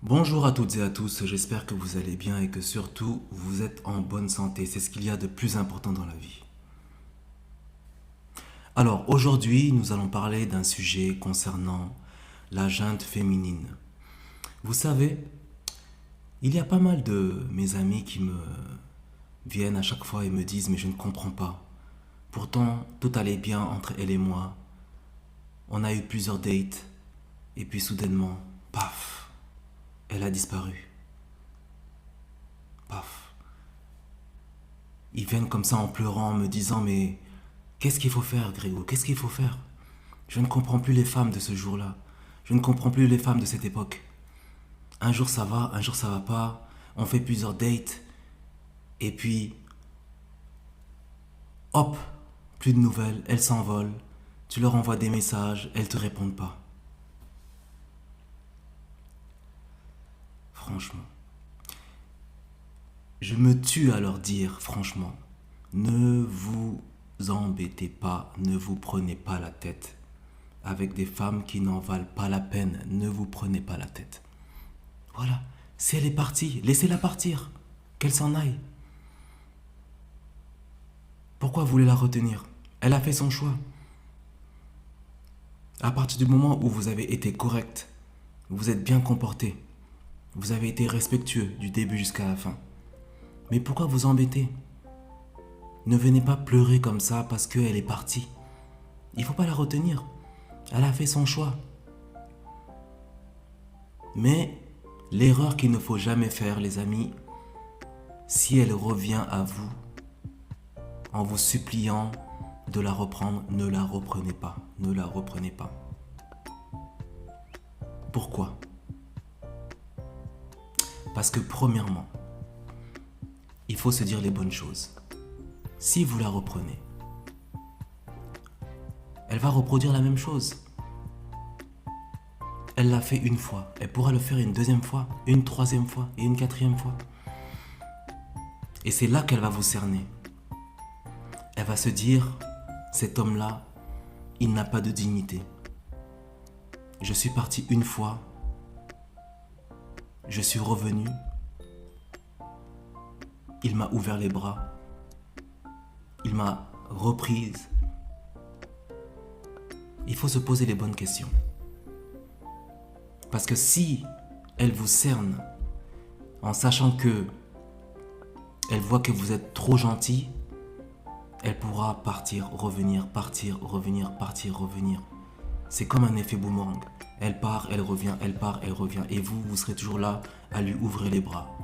Bonjour à toutes et à tous, j'espère que vous allez bien et que surtout vous êtes en bonne santé, c'est ce qu'il y a de plus important dans la vie. Alors aujourd'hui nous allons parler d'un sujet concernant la junte féminine. Vous savez, il y a pas mal de mes amis qui me viennent à chaque fois et me disent mais je ne comprends pas. Pourtant tout allait bien entre elle et moi, on a eu plusieurs dates et puis soudainement, paf, elle a disparu. Paf. Ils viennent comme ça en pleurant, en me disant mais qu'est-ce qu'il faut faire, Grégo? Qu'est-ce qu'il faut faire? Je ne comprends plus les femmes de ce jour-là. Je ne comprends plus les femmes de cette époque. Un jour ça va, un jour ça va pas. On fait plusieurs dates. Et puis, hop, plus de nouvelles, elles s'envolent. Tu leur envoies des messages, elles te répondent pas. Franchement. Je me tue à leur dire, franchement, ne vous embêtez pas, ne vous prenez pas la tête. Avec des femmes qui n'en valent pas la peine, ne vous prenez pas la tête. Voilà. Si elle est partie, laissez-la partir. Qu'elle s'en aille. Pourquoi vous voulez la retenir? Elle a fait son choix. À partir du moment où vous avez été correct, vous êtes bien comporté, vous avez été respectueux du début jusqu'à la fin. Mais pourquoi vous embêter? Ne venez pas pleurer comme ça parce qu'elle est partie. Il ne faut pas la retenir. Elle a fait son choix. Mais l'erreur qu'il ne faut jamais faire, les amis, si elle revient à vous en vous suppliant de la reprendre, ne la reprenez pas. Ne la reprenez pas. Pourquoi? Parce que premièrement, il faut se dire les bonnes choses. Si vous la reprenez, elle va reproduire la même chose. Elle l'a fait une fois, elle pourra le faire une deuxième fois, une troisième fois et une quatrième fois. Et c'est là qu'elle va vous cerner. Elle va se dire, cet homme-là, il n'a pas de dignité. Je suis parti une fois, je suis revenu, il m'a ouvert les bras, il m'a reprise. Il faut se poser les bonnes questions. Parce que si elle vous cerne en sachant que elle voit que vous êtes trop gentil, elle pourra partir, revenir, partir, revenir. C'est comme un effet boomerang. Elle part, elle revient, elle part, elle revient. Et vous, vous serez toujours là à lui ouvrir les bras.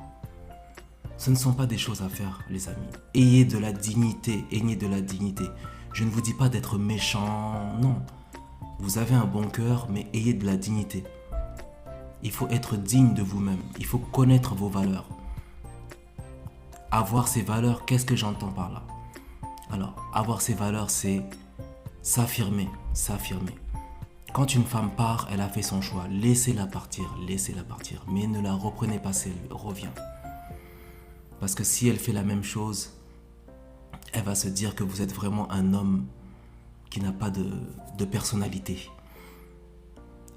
Ce ne sont pas des choses à faire, les amis. Ayez de la dignité, ayez de la dignité. Je ne vous dis pas d'être méchant, non. Vous avez un bon cœur, mais ayez de la dignité. Il faut être digne de vous-même. Il faut connaître vos valeurs. Avoir ces valeurs, qu'est-ce que j'entends par là? Alors, avoir ces valeurs, c'est s'affirmer, s'affirmer. Quand une femme part, elle a fait son choix. Laissez-la partir, mais ne la reprenez pas si elle revient. Parce que si elle fait la même chose, elle va se dire que vous êtes vraiment un homme qui n'a pas de personnalité.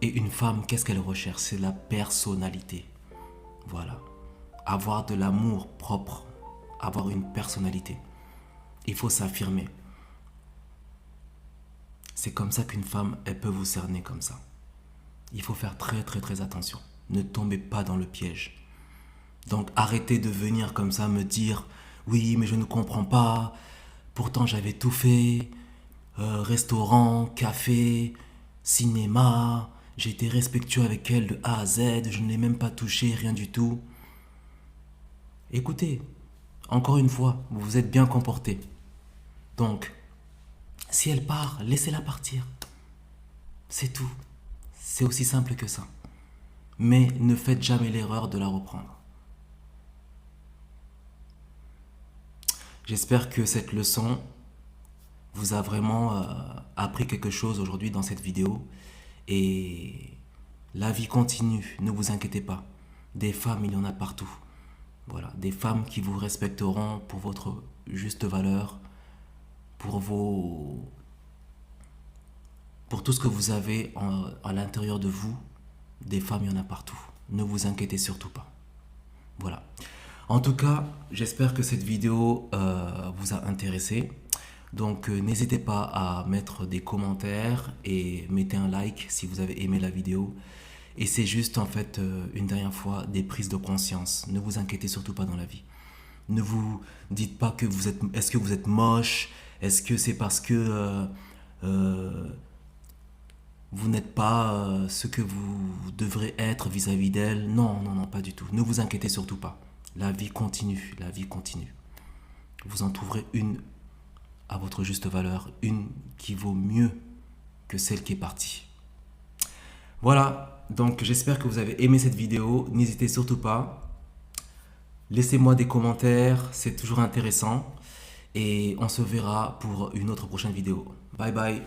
Et une femme, qu'est-ce qu'elle recherche? C'est la personnalité. Voilà. Avoir de l'amour propre, avoir une personnalité. Il faut s'affirmer. C'est comme ça qu'une femme, elle peut vous cerner comme ça. Il faut faire très très très attention. Ne tombez pas dans le piège. Donc arrêtez de venir comme ça me dire oui mais je ne comprends pas, pourtant j'avais tout fait, restaurant, café, cinéma, j'ai été respectueux avec elle de A à Z, je ne l'ai même pas touché, rien du tout. Écoutez, encore une fois, vous vous êtes bien comporté. Donc, si elle part, laissez-la partir. C'est tout. C'est aussi simple que ça. Mais ne faites jamais l'erreur de la reprendre. J'espère que cette leçon vous a vraiment appris quelque chose aujourd'hui dans cette vidéo. Et la vie continue, ne vous inquiétez pas. Des femmes, il y en a partout. Voilà, des femmes qui vous respecteront pour votre juste valeur, pour pour tout ce que vous avez à l'intérieur de vous. Des femmes, il y en a partout. Ne vous inquiétez surtout pas. Voilà. En tout cas, j'espère que cette vidéo vous a intéressé. Donc n'hésitez pas à mettre des commentaires et mettez un like si vous avez aimé la vidéo. Et c'est juste en fait une dernière fois des prises de conscience. Ne vous inquiétez surtout pas dans la vie. Ne vous dites pas que vous êtes, est-ce que vous êtes moche? Est-ce que c'est parce que vous n'êtes pas ce que vous devrez être vis-à-vis d'elle? Non, non, non, pas du tout. Ne vous inquiétez surtout pas. La vie continue, la vie continue. Vous en trouverez une à votre juste valeur, une qui vaut mieux que celle qui est partie. Voilà, donc j'espère que vous avez aimé cette vidéo. N'hésitez surtout pas. Laissez-moi des commentaires, c'est toujours intéressant. Et on se verra pour une autre prochaine vidéo. Bye bye.